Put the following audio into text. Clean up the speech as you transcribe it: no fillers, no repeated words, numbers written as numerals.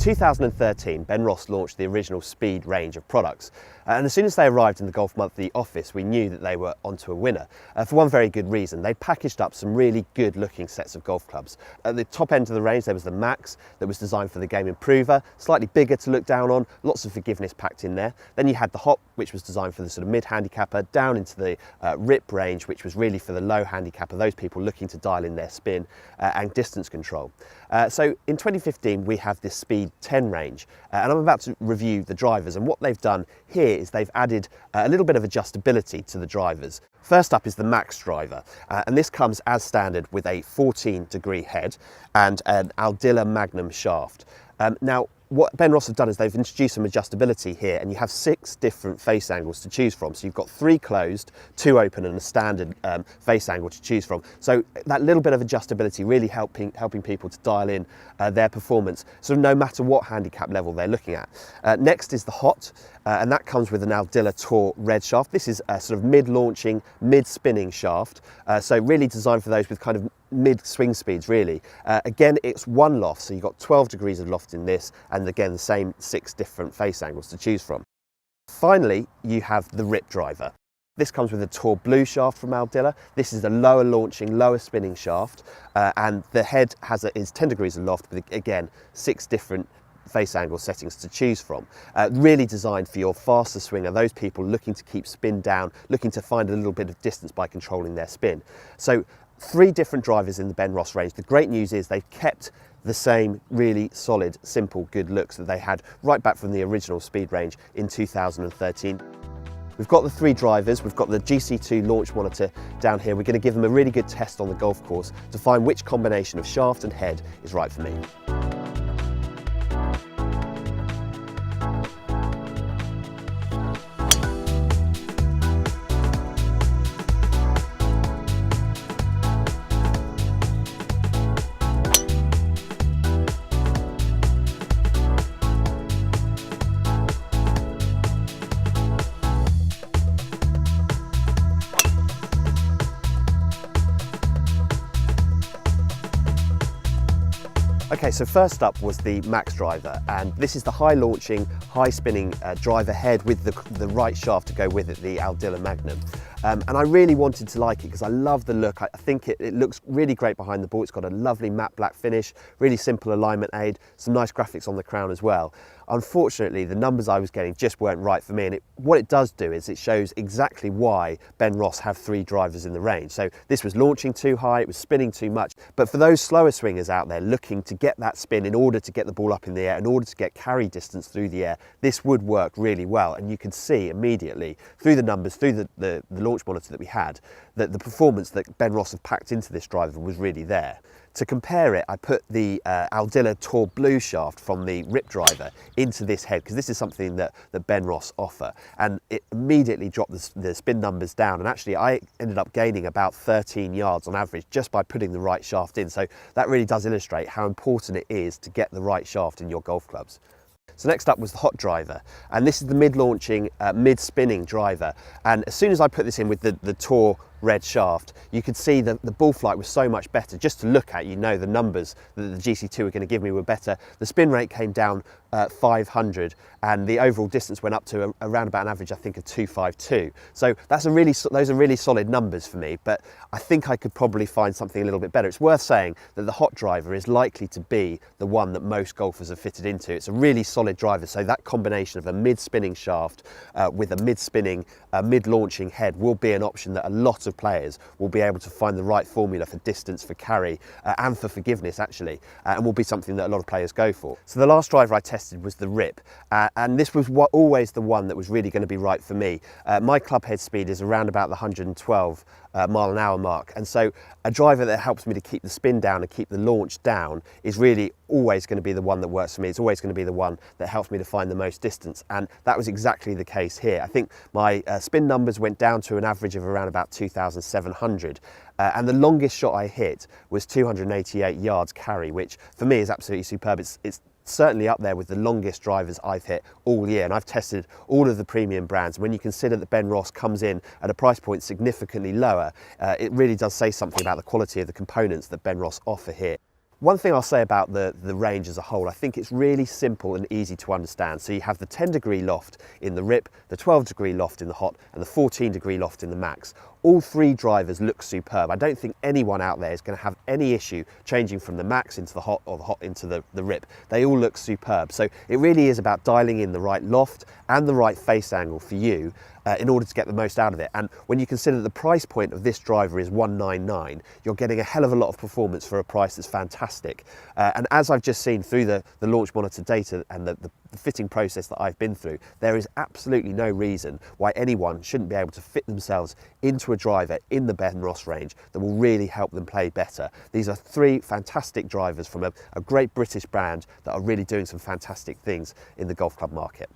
2013, Benross launched the original Speed range of products. And as soon as they arrived in the Golf Monthly office, we knew that they were onto a winner. For one very good reason. They packaged up some really good looking sets of golf clubs. At the top end of the range, there was the Max that was designed for the game improver, slightly bigger to look down on, lots of forgiveness packed in there. Then you had the Hop, which was designed for the sort of mid-handicapper, down into the Rip range, which was really for the low handicapper, those people looking to dial in their spin and distance control. So in 2015, we have this Speed 10 range, and I'm about to review the drivers, and what they've done here is they've added a little bit of adjustability to the drivers. First up is the Max driver, and this comes as standard with a 14-degree head and an Aldila Magnum shaft. Now, what Benross have done is they've introduced some adjustability here, and you have 6 different face angles to choose from. So you've got 3 closed, 2 open, and a standard face angle to choose from. So that little bit of adjustability really helping people to dial in their performance, so no matter what handicap level they're looking at. Next is the Hot, and that comes with an Aldila Tour red shaft. This is a sort of mid-launching, mid-spinning shaft, so really designed for those with kind of mid-swing speeds, really. Again, it's one loft, so you've got 12 degrees of loft in this, and again, the same 6 different face angles to choose from. Finally, you have the Rip driver. This comes with a Tour Blue shaft from Aldila. This is a lower launching, lower spinning shaft, and the head is 10 degrees of loft with, again, 6 different face angle settings to choose from. Really designed for your faster swinger, those people looking to keep spin down, looking to find a little bit of distance by controlling their spin. So 3 different drivers in the Benross range. The great news is they've kept the same really solid, simple, good looks that they had right back from the original Speed range in 2013. We've got the 3 drivers, we've got the GC2 launch monitor down here. We're going to give them a really good test on the golf course to find which combination of shaft and head is right for me. Okay, so first up was the Max driver, and this is the high launching, high spinning driver head with the right shaft to go with it, the Aldila Magnum. And I really wanted to like it because I love the look. I think it looks really great behind the ball. It's got a lovely matte black finish, really simple alignment aid, some nice graphics on the crown as well. Unfortunately, the numbers I was getting just weren't right for me, and what it does do is it shows exactly why Benross have 3 drivers in the range. So this was launching too high, it was spinning too much, but for those slower swingers out there looking to get that spin in order to get the ball up in the air, in order to get carry distance through the air, this would work really well. And you can see immediately through the numbers, through the launch monitor that we had, that the performance that Benross have packed into this driver was really there. To compare it, I put the Aldila Tour Blue shaft from the Rip driver into this head, because this is something that Benross offer, and it immediately dropped the spin numbers down, and actually I ended up gaining about 13 yards on average just by putting the right shaft in. So that really does illustrate how important it is to get the right shaft in your golf clubs. So next up was the Hot driver, and this is the mid-launching, mid-spinning driver, and as soon as I put this in with the Tour red shaft, you could see that the ball flight was so much better. Just to look at, you know, the numbers that the GC2 were going to give me were better. The spin rate came down 500, and the overall distance went up to around about an average, I think, of 252. So those are really solid numbers for me, but I think I could probably find something a little bit better. It's worth saying that the Hot driver is likely to be the one that most golfers have fitted into. It's a really solid driver, so that combination of a mid-spinning shaft with a mid-spinning, mid-launching head will be an option that a lot of players will be able to find the right formula for distance, for carry, and for forgiveness, actually, and will be something that a lot of players go for. So the last driver I tested was the Rip, and this was always the one that was really going to be right for me. My club head speed is around about the 112 mile an hour mark, and so a driver that helps me to keep the spin down and keep the launch down is really always going to be the one that works for me. It's always going to be the one that helps me to find the most distance, and that was exactly the case here. I think my spin numbers went down to an average of around about 2,700, and the longest shot I hit was 288 yards carry, which for me is absolutely superb. It's certainly up there with the longest drivers I've hit all year, and I've tested all of the premium brands. When you consider that Benross comes in at a price point significantly lower, it really does say something about the quality of the components that Benross offer here. One thing I'll say about the range as a whole, I think it's really simple and easy to understand. So you have the 10-degree loft in the Rip, the 12-degree loft in the Hot, and the 14-degree loft in the Max. All three drivers look superb. I don't think anyone out there is going to have any issue changing from the Max into the Hot or the Hot into the Rip. They all look superb. So it really is about dialing in the right loft and the right face angle for you in order to get the most out of it. And when you consider the price point of this driver is $199, you're getting a hell of a lot of performance for a price that's fantastic. And as I've just seen through the launch monitor data and the fitting process that I've been through, there is absolutely no reason why anyone shouldn't be able to fit themselves into a driver in the Benross range that will really help them play better. These are three fantastic drivers from a great British brand that are really doing some fantastic things in the golf club market.